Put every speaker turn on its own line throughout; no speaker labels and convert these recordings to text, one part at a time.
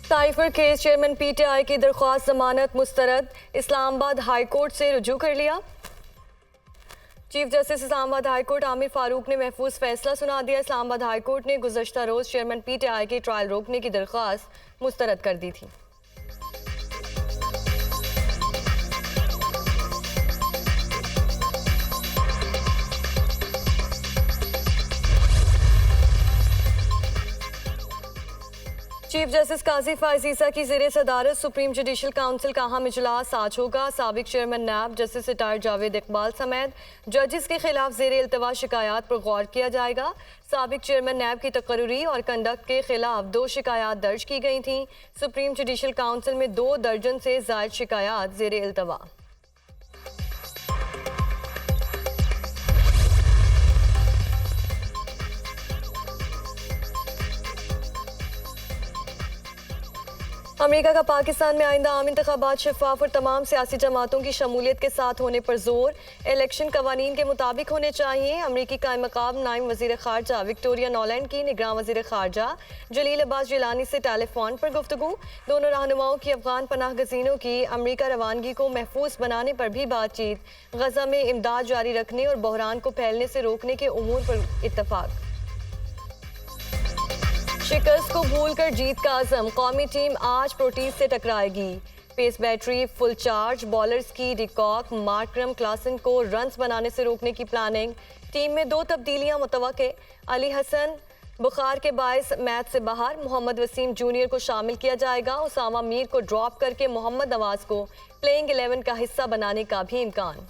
Cipher case chairman PTI की दरख्वास्त जमानत मुस्तरद, इस्लामाबाद हाई कोर्ट से रुजू कर लिया। Chief justice Islamabad high court Aamir Farooq ने महफूज फैसला सुना दिया। इस्लामाबाद हाई कोर्ट ने गुज़श्ता रोज चेयरमैन पीटीआई की ट्रायल रोकने की दरख्वास्त मुस्तरद कर दी थी। चीफ जस्टिस काजी फायजीसा की ज़ेरे सदारत सुप्रीम जुडिशल काउंसिल का अहम इजलास आज होगा। साबिक chairman NAB justice retired Javed Iqbal समेत जजेस के खिलाफ ज़ेरे इल्तवा शिकायत पर गौर किया जाएगा। साबिक चेयरमैन नैब की तकर्री और कंडक्ट के खिलाफ 2 शिकायत दर्ज की गई थीं। सुप्रीम जुडिशल काउंसिल में 2 दर्जन से ज़ायद शिकायत ज़ेरे इल्तवा। अमेरिका का पाकिस्तान में आइंदा आम इंतखाबात शफाफ और तमाम सियासी जमातों की शमूलियत के साथ होने पर जोर। इलेक्शन कवानीन के मुताबिक होने चाहिए। अमरीकी कायम मकाम नायब वज़ीर ख़ारजा विक्टोरिया नॉलैंड की निगरान वज़ीर ख़ारजा जलील अब्बास जिलानी से टेलीफोन पर गुफ्तगू। दोनों रहनुमाओं की अफगान पनाह गज़ीनों की अमरीका रवानगी को महफूज बनाने पर भी बातचीत। गजा में इमदाद जारी रखने और बहरान को फैलने से रोकने के उमूर पर इत्तफाक। शिकस्त को भूलकर जीत का आज़म, कौमी टीम आज प्रोटीज से टकराएगी। Pace battery full charge, bowlers की डिकॉक, मार्करम, क्लासन को रन्स बनाने से रोकने की प्लानिंग। टीम में 2 तब्दीलियां मुतवक्के। अली हसन बुखार के बायस मैच से बाहर, मोहम्मद वसीम जूनियर को शामिल किया जाएगा। उसामा मीर को ड्रॉप करके मोहम्मद नवाज को प्लेइंग 11 का हिस्सा बनाने का भी इम्कान।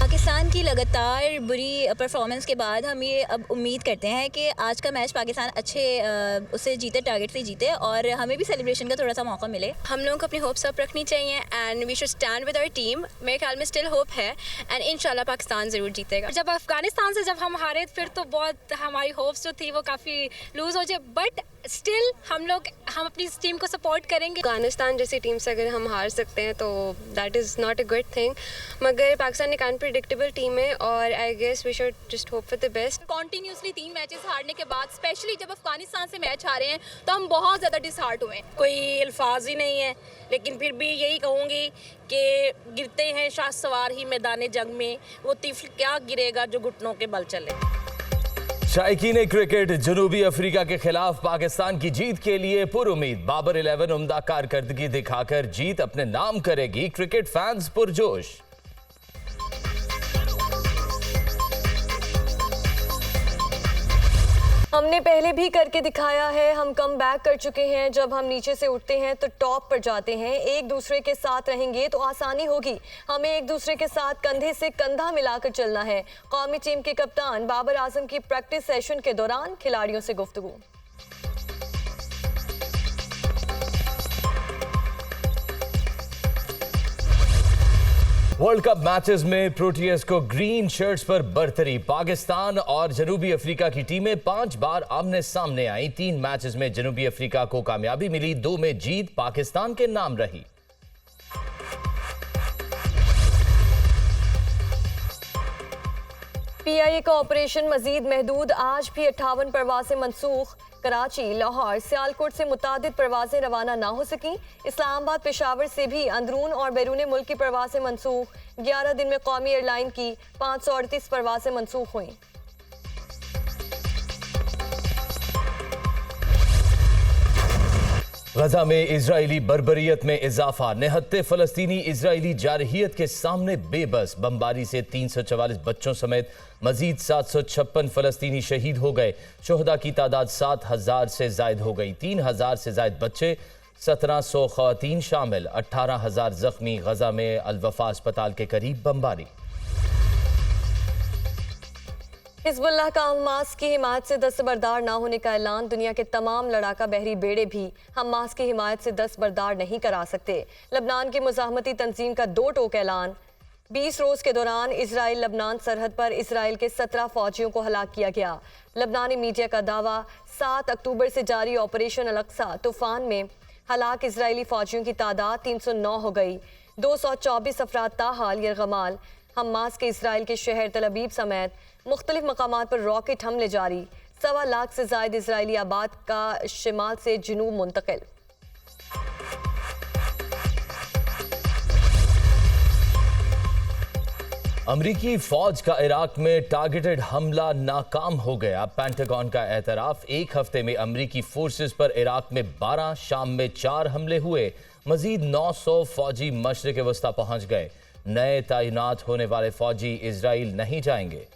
पाकिस्तान की लगातार बुरी परफॉर्मेंस के बाद हम ये अब उम्मीद करते हैं कि आज का मैच पाकिस्तान अच्छे उससे जीते, टारगेट से जीते और हमें भी सेलिब्रेशन का थोड़ा सा मौका मिले।
हम लोगों को अपनी होप्स अप रखनी चाहिए and we should stand with our team. मेरे ख्याल में स्टिल होप है एंड इंशाल्लाह पाकिस्तान ज़रूर जीतेगा।
जब अफगानिस्तान से जब हम हारे फिर तो बहुत हमारी होप्स जो थी वो काफ़ी लूज़ हो जाए, बट स्टिल हम अपनी टीम को सपोर्ट करेंगे।
अफगानिस्तान जैसी टीम से अगर हम हार सकते हैं तो that is not a good thing, मगर पाकिस्तान एक अनप्रेडिक्टेबल टीम है और I guess we should just hope for the best.
Continuously 3 matches हारने के बाद, स्पेशली जब अफगानिस्तान से मैच हारे हैं तो हम बहुत ज़्यादा डिसहार्ट हुए।
कोई अल्फाज ही नहीं है, लेकिन फिर भी यही कहूँगी कि गिरते हैं शाह सवार ही मैदान जंग में, वो तिफल क्या गिरेगा जो घुटनों के बल चले।
शायकीन क्रिकेट, जनूबी अफ्रीका के खिलाफ पाकिस्तान की जीत के लिए पुरुमीद। बाबर 11 उम्दा कारकर्दगी दिखाकर जीत अपने नाम करेगी। क्रिकेट फैंस पुरजोश।
हमने पहले भी करके दिखाया है, हम कम बैक कर चुके हैं। जब हम नीचे से उठते हैं तो टॉप पर जाते हैं। एक दूसरे के साथ रहेंगे तो आसानी होगी। हमें एक दूसरे के साथ कंधे से कंधा मिलाकर चलना है। कौमी टीम के कप्तान बाबर आजम की प्रैक्टिस सेशन के दौरान खिलाड़ियों से गुफ्तगू।
वर्ल्ड कप मैचेस में प्रोटियस को ग्रीन शर्ट्स पर बरतरी। पाकिस्तान और जनूबी अफ्रीका की टीमें 5 बार आमने सामने आई। 3 मैचेस में जनूबी अफ्रीका को कामयाबी मिली, 2 में जीत पाकिस्तान के नाम रही।
पीआईए का ऑपरेशन मजीद महदूद, आज भी 58 परवाजें मनसूख। कराची, लाहौर, सियालकोट से मुतादिद परवाजें रवाना ना हो सकी। इस्लामाबाद, पेशावर से भी अंदरून और बैरून मुल्क की परवाजें मनसूख। 11 दिन में कौमी एयरलाइन की 538 परवाजें मनसूख हुई।
गजा में इजरायली बर्बरियत में इजाफा। निहत्ते फलस्तीनी इजरायली जारहियत के सामने बेबस। बमबारी से 344 बच्चों समेत मजीद 756 फलस्तीनी शहीद हो गए। शोहदा की तादाद 7000 से जायद हो गई। 3000 से जायद बच्चे, 1700 खवातीन शामिल, 18000 जख्मी। गजा में अल-वफा अस्पताल के करीब बमबारी।
हिजबुल्लाह का हमास की हिमायत से दस्तबरदार ना होने का ऐलान। दुनिया के तमाम लड़ाका बहरी बेड़े भी हमास की हिमायत से दस्तबरदार नहीं करा सकते। लबनान की मुजाहमती तंजीम का 2 टोक ऐलान। 20 रोज के दौरान इसराइल लबनान सरहद पर इसराइल के 17 फौजियों को हलाक किया गया। लबनानी मीडिया का दावा, 7 अक्टूबर से जारी ऑपरेशन अल-अक्सा तूफान में हलाक इसराइली फौजियों की तादाद 309 हो गई। 224 अफराद ताहाल यरगमाल। हमास के इसराइल के शहर तल अबीब समेत मुख्तलिफ मकामात पर रॉकेट हमले जारी। 1.25 लाख से जायद इसराइली आबाद का शिमाल से जनूब मुंतकिल।
अमरीकी फौज का इराक में टारगेटेड हमला नाकाम हो गया। पेंटागन का एतराफ, एक हफ्ते में अमरीकी फोर्सेस पर इराक में 12, शाम में 4 हमले हुए। मजीद 900 फौजी मशरिक वस्ता पहुंच गए। नए तैनात होने वाले फौजी इजराइल नहीं जाएंगे।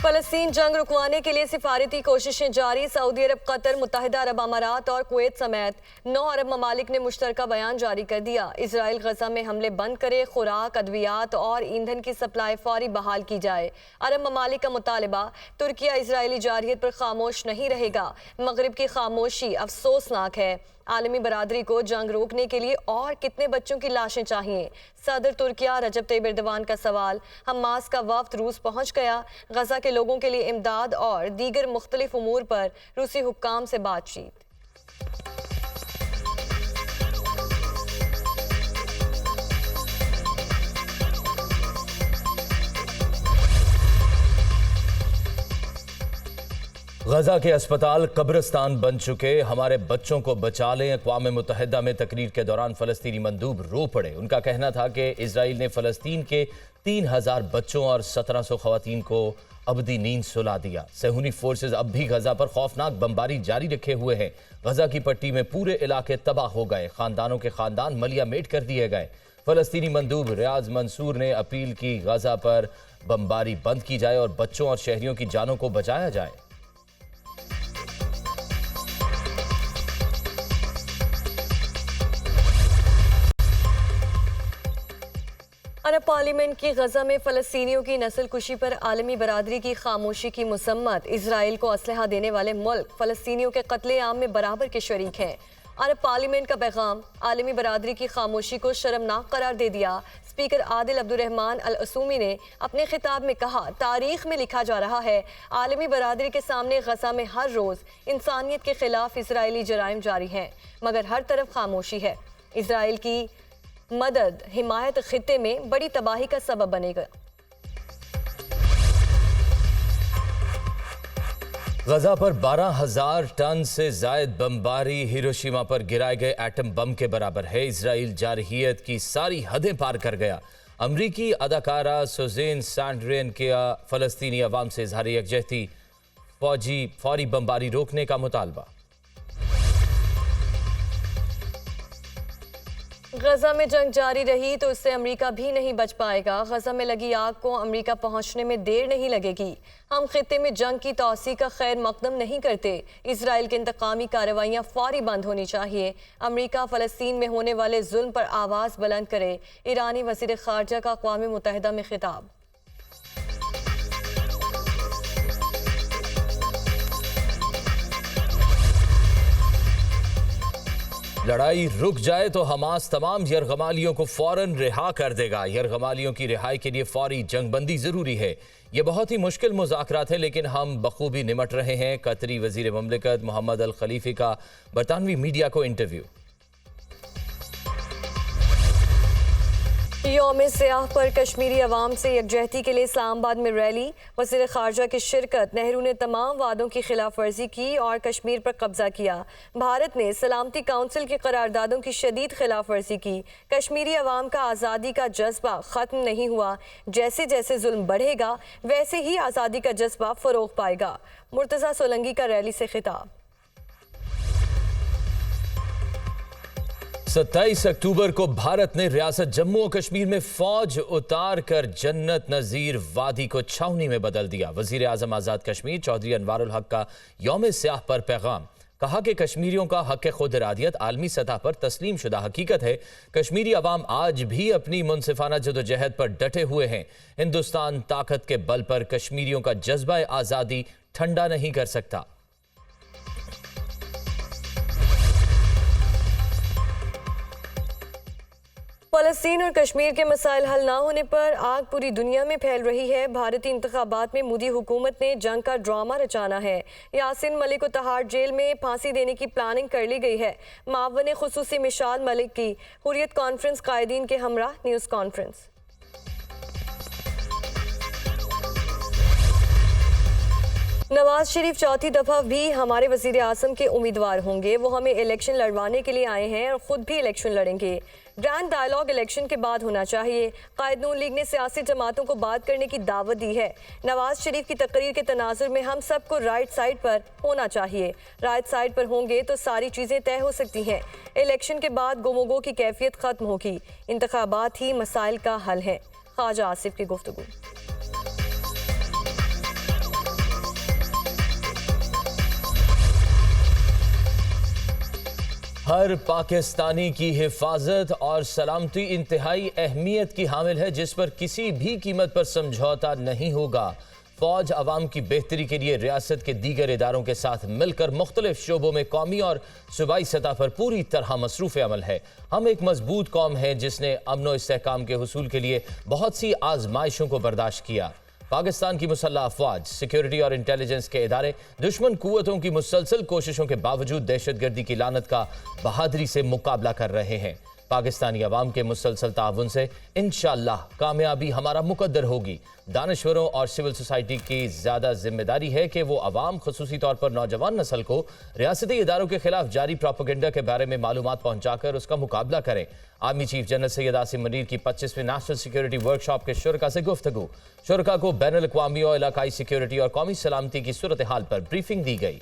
फलस्तीन जंग रुकवाने के लिए सिफारती कोशिशें जारी। सऊदी अरब, कतर, मुत्तहिदा अरब अमारात और कुवैत समेत 9 अरब ममालिक ने मुश्तरका बयान जारी कर दिया। इजराइल गजा में हमले बंद करे, खुराक, अद्वियात और ईंधन की सप्लाई फौरी बहाल की जाए। अरब ममालिक का मुतालबा, तुर्किया इजरायली जारहियत पर खामोश नहीं रहेगा। मगरिब की खामोशी अफसोसनाक है। आलमी बरादरी को जंग रोकने के लिए और कितने बच्चों की लाशें चाहिए? सदर तुर्किया रजब तैयब एर्दोगान का सवाल। हमास का वफ्द रूस पहुंच गया। गजा के लोगों के लिए इमदाद और दीगर मुख्तलिफ उमूर पर रूसी हुक्काम से बातचीत।
गजा के अस्पताल कब्रिस्तान बन चुके, हमारे बच्चों को बचा लें। अक़वाम मुत्तहिदा में तकरीर के दौरान फ़लस्तीनी मंदूब रो पड़े। उनका कहना था कि इजराइल ने फ़लस्तीन के 3000 बच्चों और 1700 ख़वातीन को अबदी नींद सुला दिया। सहूनी फोर्सेज अब भी गजा पर खौफनाक बमबारी जारी रखे हुए हैं। गजा की पट्टी में पूरे इलाके तबाह हो गए। खानदानों के खानदान मलिया मेट कर दिए गए। फ़लस्तीनी मंदूब रियाज मंसूर ने अपील की गजा पर बमबारी बंद की जाए और बच्चों और शहरियों की जानों को बचाया जाए।
अरब पार्लियामेंट की गजा में फ़लस्तीनियों की नस्ल कुशी पर आलमी बरादरी की खामोशी की मुसम्मत। इजराइल को असलहा देने वाले मुल्क फ़लस्तीनियों के कत्ले-आम में बराबर के शरीक हैं। अरब पार्लियामेंट का पैगाम, आलमी बरादरी की खामोशी को शर्मनाक करार दे दिया। स्पीकर आदिल अब्दुर्रहमान अल असूमी ने अपने खिताब में कहा, तारीख में लिखा जा रहा है, आलमी बरादरी के सामने गजा में हर रोज़ इंसानियत के खिलाफ इसराइली जराइम जारी हैं, मगर हर तरफ खामोशी है। इसराइल की मदद हिमायत खित्ते में बड़ी तबाही का सबब बनेगा।
गजा पर 12,000 टन से जायद बमबारी हिरोशिमा पर गिराए गए एटम बम के बराबर है। इजराइल जारहियत की सारी हदें पार कर गया। अमरीकी अदाकारा सुज़ैन सैंडरेन के फ़लस्तीनी अवाम से इजहार यकजहती, फौरी बमबारी रोकने का मुतालबा।
गजा में जंग जारी रही तो इससे अमेरिका भी नहीं बच पाएगा। गजा में लगी आग को अमेरिका पहुंचने में देर नहीं लगेगी। हम खित्ते में जंग की तौसी का खैर मकदम नहीं करते। इसराइल की इंतकामी कार्रवाइयाँ फौरी बंद होनी चाहिए। अमेरिका फ़लस्तीन में होने वाले जुल्म पर आवाज़ बुलंद करे। ईरानी वज़ीर ख़ारजा का अक़वाम मुत्तहिदा में खिताब।
लड़ाई रुक जाए तो हमास तमाम यरगमालियों को फौरन रिहा कर देगा। यरगमालियों की रिहाई के लिए फौरी जंगबंदी जरूरी है। ये बहुत ही मुश्किल मुज़ाकरात है, लेकिन हम बखूबी निमट रहे हैं। कतरी वजीर ममलिकत मोहम्मद अल खलीफी का बरतानवी मीडिया को इंटरव्यू।
यौम सियाह पर कश्मीरी अवाम से यकजहती के लिए इस्लामाबाद में रैली। वज़ीर ख़ारजा की शिरकत। नेहरू ने तमाम वादों की खिलाफ वर्जी की और कश्मीर पर कब्जा किया। भारत ने सलामती काउंसिल की करारदादों की शदीद खिलाफ वर्जी की। कश्मीरी अवाम का आज़ादी का जज्बा ख़त्म नहीं हुआ। जैसे जैसे जुल्म बढ़ेगा वैसे ही आज़ादी का जज्बा फ़रोग़ पाएगा। मुर्तज़ा सोलंकी का रैली से खिताब।
27 अक्टूबर को भारत ने रियासत जम्मू और कश्मीर में फौज उतार कर जन्नत नज़ीर वादी को छावनी में बदल दिया। वज़ीर आज़म आज़ाद कश्मीर चौधरी अनवारुल हक का यौम स्याह पर पैगाम। कहा कि कश्मीरियों का हक खुद इरादियत आलमी सतह पर तस्लीम शुदा हकीकत है। कश्मीरी अवाम आज भी अपनी मुनसिफाना जदोजहद पर डटे हुए हैं। हिंदुस्तान ताकत के बल पर कश्मीरियों का जज्बा आज़ादी ठंडा नहीं कर सकता।
फ़लस्तीन और कश्मीर के मसाइल हल ना होने पर आग पूरी दुनिया में फैल रही है। भारतीय इंतखाबात में मोदी हुकूमत ने जंग का ड्रामा रचाना है। यासिन मलिक को तिहाड़ जेल में फांसी देने की प्लानिंग कर ली गई है। मावन खुसूसी मिशाल मलिक की हुर्रियत कॉन्फ्रेंस कायदीन के हमरा न्यूज़ कॉन्फ्रेंस। नवाज शरीफ चौथी दफा भी हमारे वजीर आजम के उम्मीदवार होंगे। वो हमें इलेक्शन लड़वाने के लिए आए हैं और खुद भी इलेक्शन लड़ेंगे। ग्रैंड डायलॉग इलेक्शन के बाद होना चाहिए। कायद नून लीग ने सियासी जमातों को बात करने की दावत दी है। नवाज शरीफ की तकरीर के तनाजुर में हम सबको राइट साइड पर होना चाहिए। राइट साइड पर होंगे तो सारी चीज़ें तय हो सकती हैं। इलेक्शन के बाद गुमोगो की कैफियत ख़त्म होगी। इंतखाबात ही मसाइल का हल है। ख्वाजा आसिफ की गुफ्तगू।
हर पाकिस्तानी की हिफाजत और सलामती इंतहाई अहमियत की हामिल है, जिस पर किसी भी कीमत पर समझौता नहीं होगा। फौज अवाम की बेहतरी के लिए रियासत के दीगर इदारों के साथ मिलकर मुख्तलिफ शोबों में कौमी और सूबाई सतह पर पूरी तरह मसरूफ़ अमल है। हम एक मजबूत कौम हैं जिसने अमन व इस्तेहकाम के हुसूल के लिए बहुत सी आजमाइशों को बर्दाश्त किया। पाकिस्तान की मुसल्लह अफवाज, सिक्योरिटी और इंटेलिजेंस के इदारे दुश्मन कुव्वतों की मुसलसल कोशिशों के बावजूद दहशतगर्दी की लानत का बहादुरी से मुकाबला कर रहे हैं। पाकिस्तानी अवाम के मुसलसल ताउन से इंशाअल्लाह कामयाबी हमारा मुकद्दर होगी। दानश्वरों और सिविल सोसाइटी की ज़्यादा जिम्मेदारी है कि वो अवाम, खुसूसी तौर पर नौजवान नस्ल को रियासती इदारों के खिलाफ जारी प्रोपेगेंडा के बारे में मालूमात पहुँचाकर उसका मुकाबला करें। Army chief general Syed Asim Munir की 25वीं नेशनल सिक्योरिटी वर्कशॉप के शुरका से गुफ्तगू। शुरका को बैनुल अक़वामी और इलाकाई सिक्योरिटी और कौमी सलामती की सूरत हाल पर ब्रीफिंग दी गई।